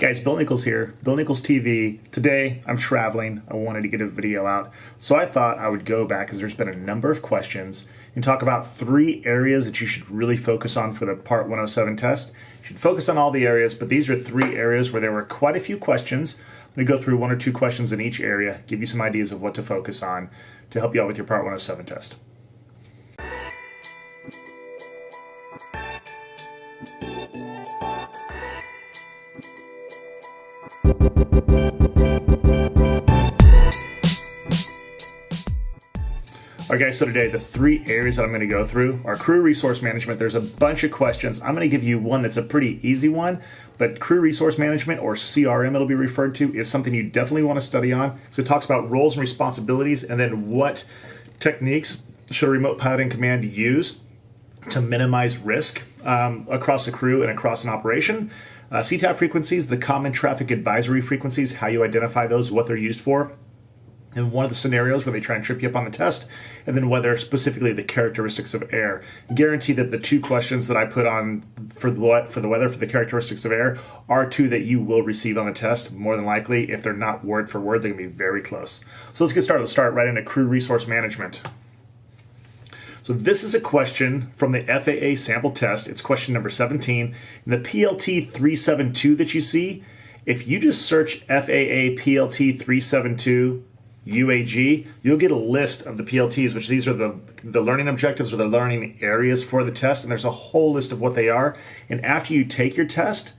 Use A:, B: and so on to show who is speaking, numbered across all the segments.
A: Guys, Bill Nichols here, Bill Nichols TV. Today, I'm traveling. I wanted to get a video out. So I thought I would go back, because there's been a number of questions, and talk about 3 areas that you should really focus on for the Part 107 test. You should focus on all the areas, but these are 3 areas where there were quite a few questions. I'm going to go through 1 or 2 questions in each area, give you some ideas of what to focus on to help you out with your Part 107 test. All right, guys, so today the 3 areas that I'm going to go through are crew resource management. There's a bunch of questions. I'm going to give you one that's a pretty easy one, but crew resource management, or CRM it'll be referred to, is something you definitely want to study on. So it talks about roles and responsibilities, and then what techniques should a remote piloting command use to minimize risk across a crew and across an operation. CTAF frequencies, the common traffic advisory frequencies, how you identify those, what they're used for, and one of the scenarios where they try and trip you up on the test, and then whether specifically the characteristics of air. Guarantee that the 2 questions that I put on for the weather, for the characteristics of air, are 2 that you will receive on the test, more than likely. If they're not word for word, they're going to be very close. So let's get started. Let's start right into crew resource management. So this is a question from the FAA sample test. It's question number 17. In the PLT 372 that you see, if you just search FAA PLT 372 UAG, you'll get a list of the PLTs, which these are the learning objectives or the learning areas for the test, and there's a whole list of what they are. And after you take your test,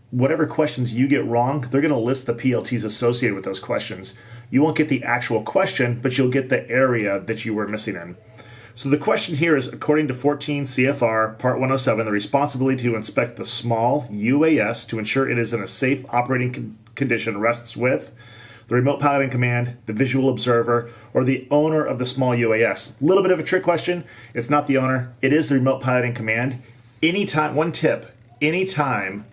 A: whatever questions you get wrong, they're going to list the PLTs associated with those questions. You won't get the actual question, but you'll get the area that you were missing in. So the question here is, according to 14 CFR Part 107, the responsibility to inspect the small UAS to ensure it is in a safe operating condition rests with the remote piloting command, the visual observer, or the owner of the small UAS. A little bit of a trick question. It's not the owner. It is the remote piloting command. Anytime, one tip, anytime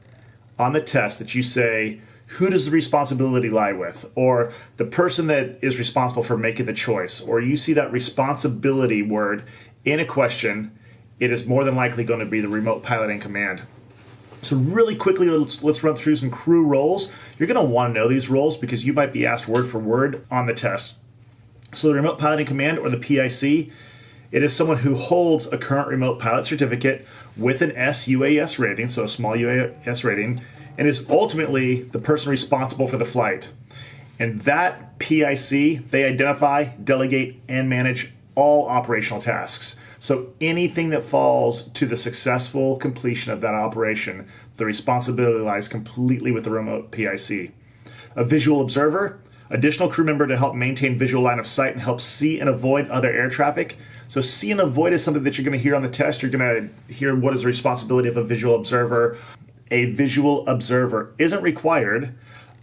A: on the test that you say, who does the responsibility lie with? Or the person that is responsible for making the choice, or you see that responsibility word in a question, it is more than likely going to be the remote piloting command. So really quickly, let's run through some crew roles. You're going to want to know these roles because you might be asked word for word on the test. So the remote piloting command, or the PIC, it is someone who holds a current remote pilot certificate with an SUAS rating, so a small UAS rating, and is ultimately the person responsible for the flight. And that PIC, they identify, delegate, and manage all operational tasks. So anything that falls to the successful completion of that operation, the responsibility lies completely with the remote PIC. A visual observer, additional crew member to help maintain visual line of sight and help see and avoid other air traffic. So see and avoid is something that you're going to hear on the test. You're going to hear what is the responsibility of a visual observer. A visual observer isn't required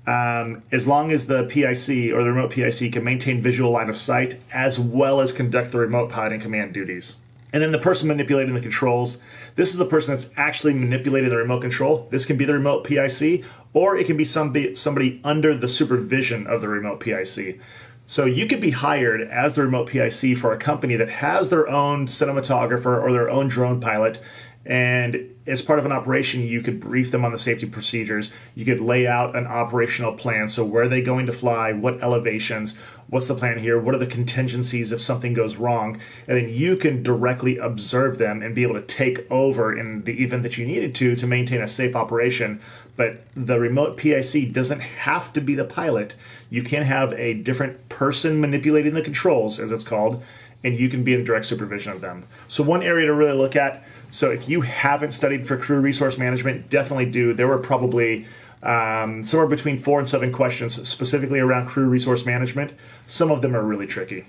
A: as long as the PIC or the remote PIC can maintain visual line of sight as well as conduct the remote piloting command duties. And then the person manipulating the controls, this is the person that's actually manipulating the remote control. This can be the remote PIC, or it can be somebody under the supervision of the remote PIC. So you could be hired as the remote PIC for a company that has their own cinematographer or their own drone pilot, and as part of an operation, you could brief them on the safety procedures. You could lay out an operational plan. So where are they going to fly? What elevations? What's the plan here? What are the contingencies if something goes wrong? And then you can directly observe them and be able to take over in the event that you needed to maintain a safe operation. But the remote PIC doesn't have to be the pilot. You can have a different person manipulating the controls, as it's called, and you can be in direct supervision of them. So one area to really look at, so if you haven't studied for crew resource management, definitely do. There were probably somewhere between 4 and 7 questions specifically around crew resource management. Some of them are really tricky.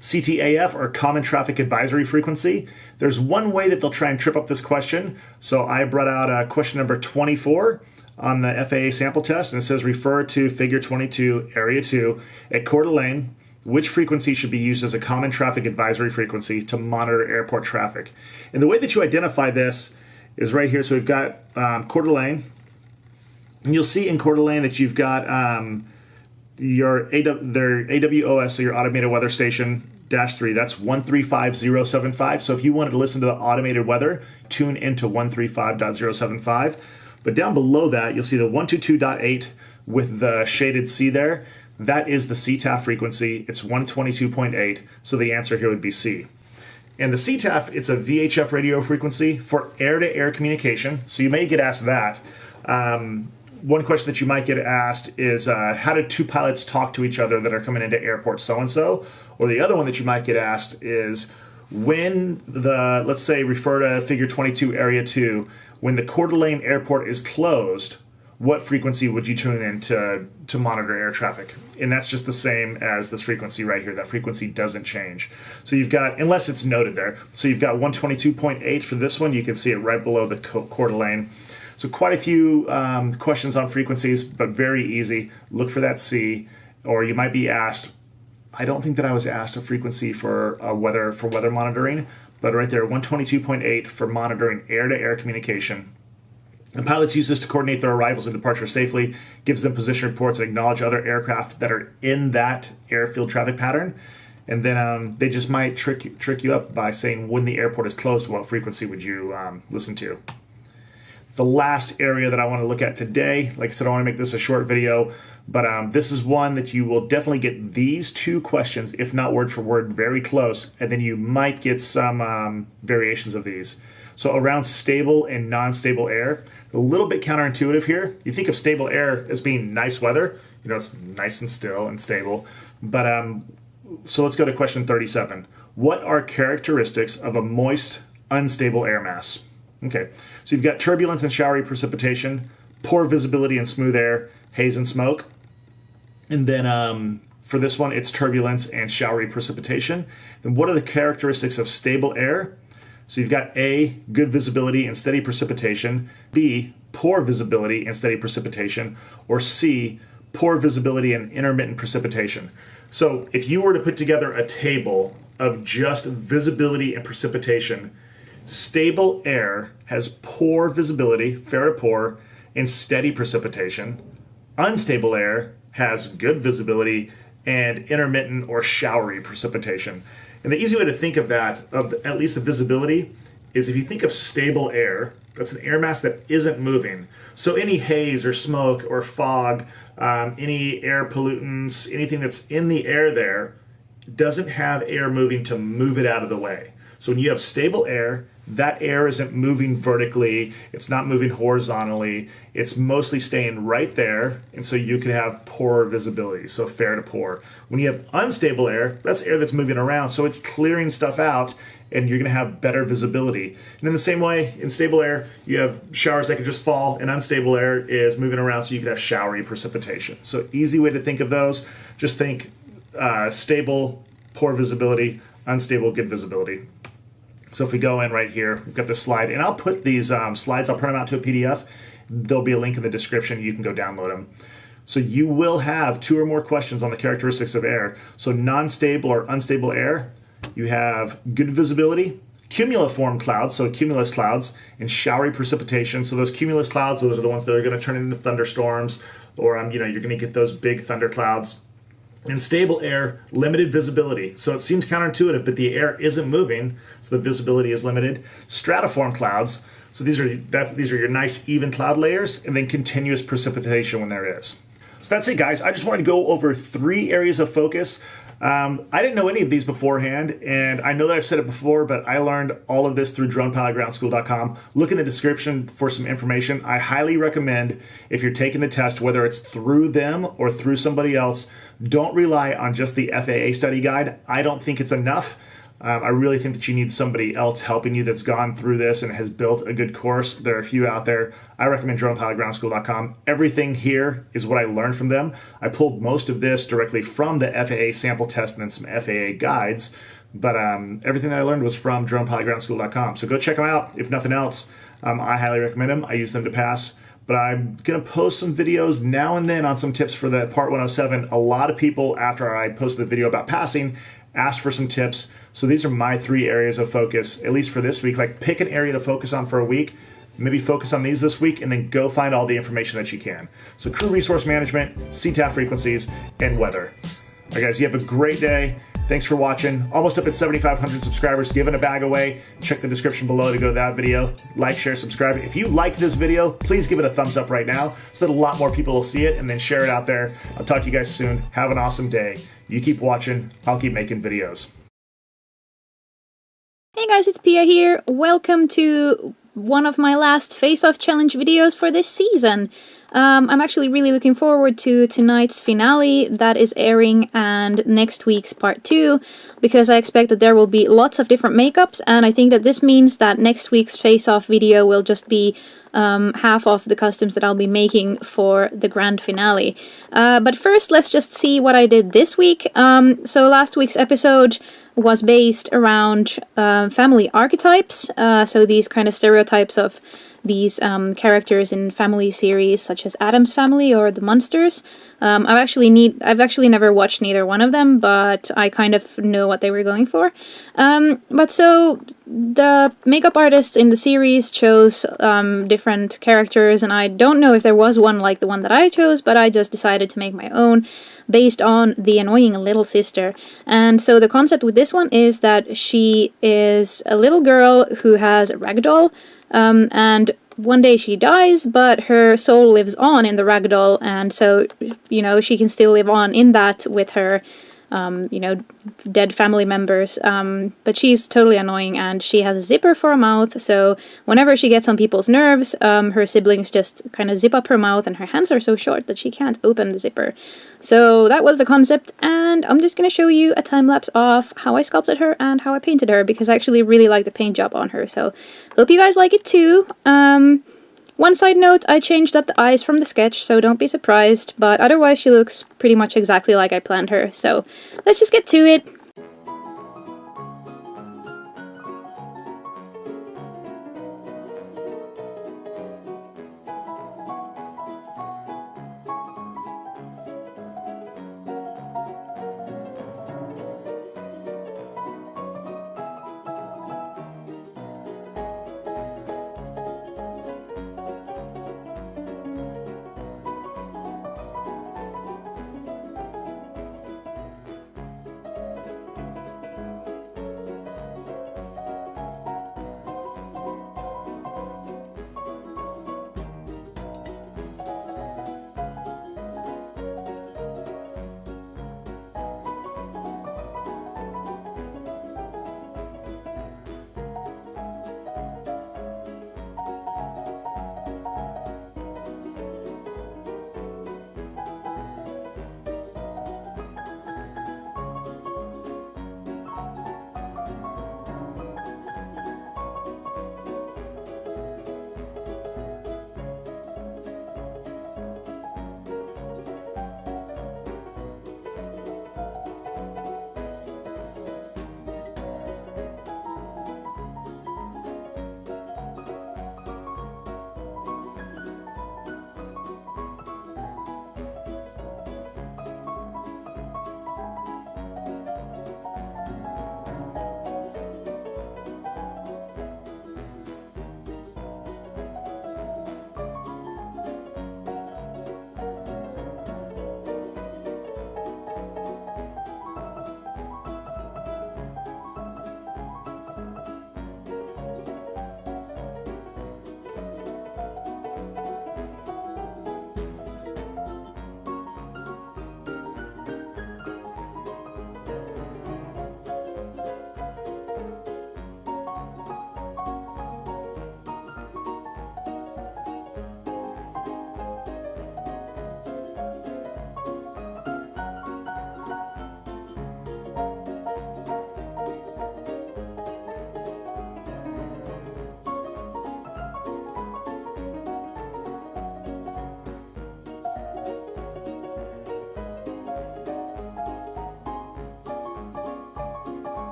A: CTAF, or Common Traffic Advisory Frequency. There's one way that they'll try and trip up this question. So I brought out question number 24 on the FAA sample test, and it says refer to figure 22, area 2 at Coeur d'Alene. Which frequency should be used as a common traffic advisory frequency to monitor airport traffic? And the way that you identify this is right here. So we've got Coeur d'Alene, and you'll see in Coeur d'Alene that you've got their AWOS, so your automated weather station -3. That's 135075. So if you wanted to listen to the automated weather, tune into 135.075. But down below that, you'll see the 122.8 with the shaded C there. That is the CTAF frequency. It's 122.8, so the answer here would be C. And the CTAF, it's a VHF radio frequency for air-to-air communication, so you may get asked that. One question that you might get asked is, how do two pilots talk to each other that are coming into airport so-and-so? Or the other one that you might get asked is, when the, let's say, refer to figure 22, area 2, when the Coeur d'Alene airport is closed, what frequency would you tune in to monitor air traffic? And that's just the same as this frequency right here. That frequency doesn't change. So you've got, unless it's noted there, so you've got 122.8 for this one. You can see it right below the Coeur d'Alene. So quite a few questions on frequencies, but very easy. Look for that C, or you might be asked, I don't think that I was asked a frequency for weather monitoring, but right there, 122.8 for monitoring air-to-air communication. And pilots use this to coordinate their arrivals and departures safely, gives them position reports and acknowledge other aircraft that are in that airfield traffic pattern. And then they just might trick you up by saying, when the airport is closed, what frequency would you listen to? The last area that I want to look at today, like I said, I want to make this a short video, but this is one that you will definitely get these two questions, if not word for word, very close, and then you might get some variations of these. So around stable and non-stable air, a little bit counterintuitive here. You think of stable air as being nice weather, you know, it's nice and still and stable, but so let's go to question 37. What are characteristics of a moist, unstable air mass? Okay, so you've got turbulence and showery precipitation, poor visibility and smooth air, haze and smoke. And then for this one, it's turbulence and showery precipitation. Then what are the characteristics of stable air? So you've got A, good visibility and steady precipitation, B, poor visibility and steady precipitation, or C, poor visibility and intermittent precipitation. So if you were to put together a table of just visibility and precipitation, stable air has poor visibility, fair to poor, and steady precipitation. Unstable air has good visibility and intermittent or showery precipitation. And the easy way to think of that, of at least the visibility, is if you think of stable air, that's an air mass that isn't moving. So any haze or smoke or fog, any air pollutants, anything that's in the air there doesn't have air moving to move it out of the way. So when you have stable air, that air isn't moving vertically, it's not moving horizontally, it's mostly staying right there, and so you can have poor visibility, so fair to poor. When you have unstable air, that's air that's moving around, so it's clearing stuff out, and you're going to have better visibility. And in the same way, in stable air, you have showers that can just fall, and unstable air is moving around, so you can have showery precipitation. So easy way to think of those, just think stable, poor visibility, unstable, good visibility. So if we go in right here, we've got this slide, and I'll put these slides, I'll print them out to a PDF. There'll be a link in the description. You can go download them. So you will have 2 or more questions on the characteristics of air. So non-stable or unstable air, you have good visibility, cumuliform clouds, so cumulus clouds, and showery precipitation. So those cumulus clouds, those are the ones that are going to turn into thunderstorms, or you're going to get those big thunder clouds. In stable air, limited visibility. So it seems counterintuitive, but the air isn't moving, so the visibility is limited. Stratiform clouds. So these are your nice even cloud layers, and then continuous precipitation when there is. So that's it, guys. I just wanted to go over 3 areas of focus. I didn't know any of these beforehand, and I know that I've said it before, but I learned all of this through DronePilotGroundSchool.com. Look in the description for some information. I highly recommend, if you're taking the test, whether it's through them or through somebody else, don't rely on just the FAA study guide. I don't think it's enough. I really think that you need somebody else helping you that's gone through this and has built a good course. There are a few out there. I recommend DronePilotGroundSchool.com. Everything here is what I learned from them. I pulled most of this directly from the FAA sample test and then some FAA guides, but everything that I learned was from DronePilotGroundSchool.com. So go check them out. If nothing else, I highly recommend them. I use them to pass. But I'm going to post some videos now and then on some tips for the Part 107. A lot of people, after I posted the video about passing, asked for some tips. So these are my 3 areas of focus, at least for this week. Like, pick an area to focus on for a week, maybe focus on these this week, and then go find all the information that you can. So crew resource management, CTAF frequencies, and weather. All right, guys, you have a great day. Thanks for watching. Almost up at 7,500 subscribers, giving a bag away. Check the description below to go to that video. Like, share, subscribe. If you liked this video, please give it a thumbs up right now so that a lot more people will see it, and then share it out there. I'll talk to you guys soon. Have an awesome day. You keep watching. I'll keep making videos.
B: Hey guys, it's Pia here. Welcome to one of my last face-off challenge videos for this season. I'm actually really looking forward to tonight's finale that is airing and next week's part 2, because I expect that there will be lots of different makeups, and I think that this means that next week's face-off video will just be half of the costumes that I'll be making for the grand finale. But first, let's just see what I did this week. So last week's episode was based around family archetypes, so these kind of stereotypes of these characters in family series such as Addams Family or The Munsters. I've actually never watched neither one of them, but I kind of know what they were going for. But so the makeup artists in the series chose different characters, and I don't know if there was one like the one that I chose, but I just decided to make my own based on the annoying little sister. And so the concept with this one is that she is a little girl who has a ragdoll, and one day she dies, but her soul lives on in the ragdoll, and so, you know, she can still live on in that with her, you know, dead family members. But she's totally annoying, and she has a zipper for a mouth, so whenever she gets on people's nerves, her siblings just kind of zip up her mouth, and her hands are so short that she can't open the zipper. So that was the concept, and I'm just going to show you a time-lapse of how I sculpted her and how I painted her, because I actually really like the paint job on her, so hope you guys like it too. One side note, I changed up the eyes from the sketch, so don't be surprised, but otherwise she looks pretty much exactly like I planned her, so let's just get to it.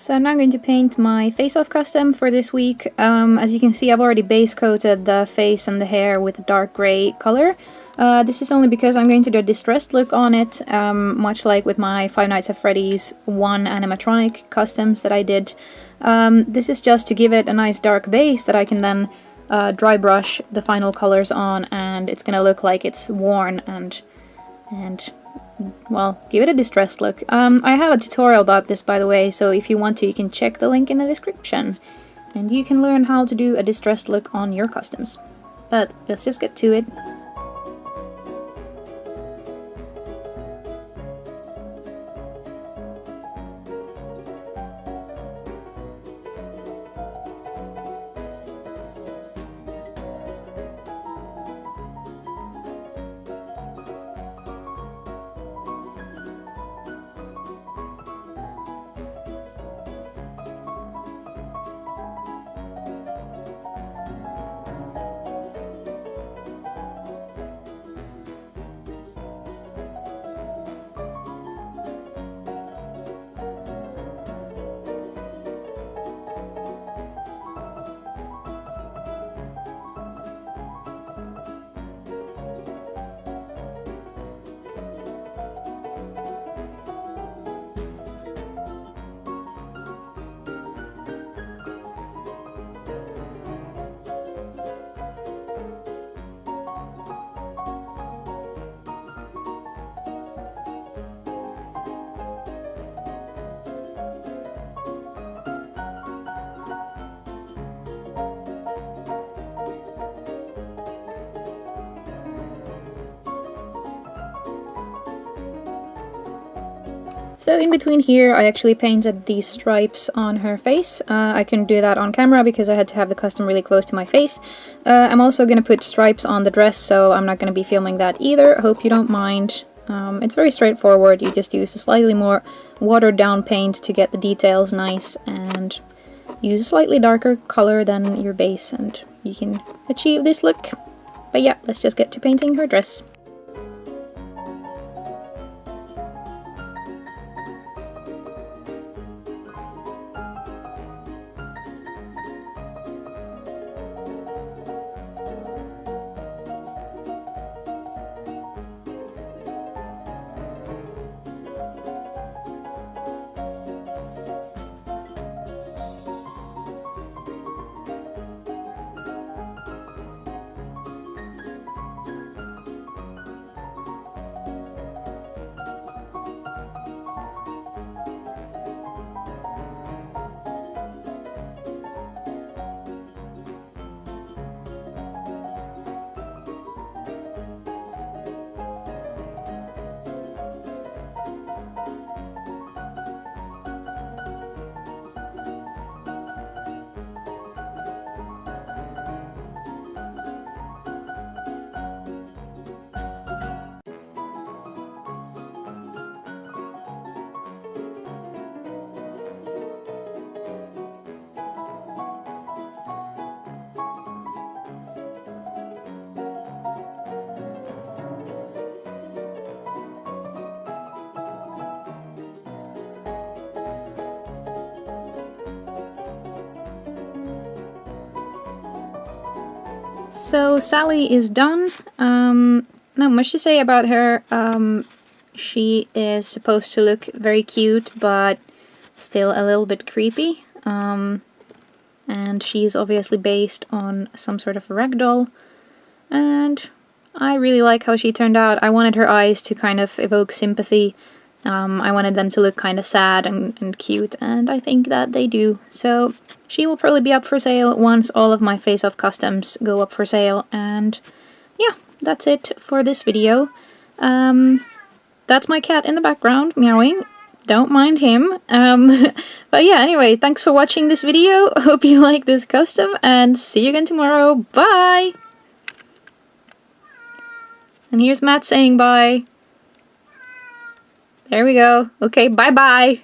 B: So I'm now going to paint my face-off custom for this week. As you can see, I've already base coated the face and the hair with a dark gray color. This is only because I'm going to do a distressed look on it, much like with my Five Nights at Freddy's 1 animatronic customs that I did. This is just to give it a nice dark base that I can then dry brush the final colors on, and it's gonna look like it's worn and well, give it a distressed look. I have a tutorial about this, by the way, so if you want to, you can check the link in the description. And you can learn how to do a distressed look on your customs. But let's just get to it. So in between here, I actually painted these stripes on her face. I couldn't do that on camera because I had to have the custom really close to my face. I'm also going to put stripes on the dress, so I'm not going to be filming that either. Hope you don't mind. It's very straightforward. You just use a slightly more watered down paint to get the details nice, and use a slightly darker color than your base, and you can achieve this look. But yeah, let's just get to painting her dress. So Sally is done. Not much to say about her. She is supposed to look very cute, but still a little bit creepy. And she's obviously based on some sort of ragdoll. And I really like how she turned out. I wanted her eyes to kind of evoke sympathy. I wanted them to look kind of sad and cute, and I think that they do. So she will probably be up for sale once all of my face-off customs go up for sale, and yeah, that's it for this video. That's my cat in the background, meowing. Don't mind him. But yeah, anyway, thanks for watching this video. Hope you like this custom, and see you again tomorrow. Bye! And here's Matt saying bye. There we go. Okay, bye-bye.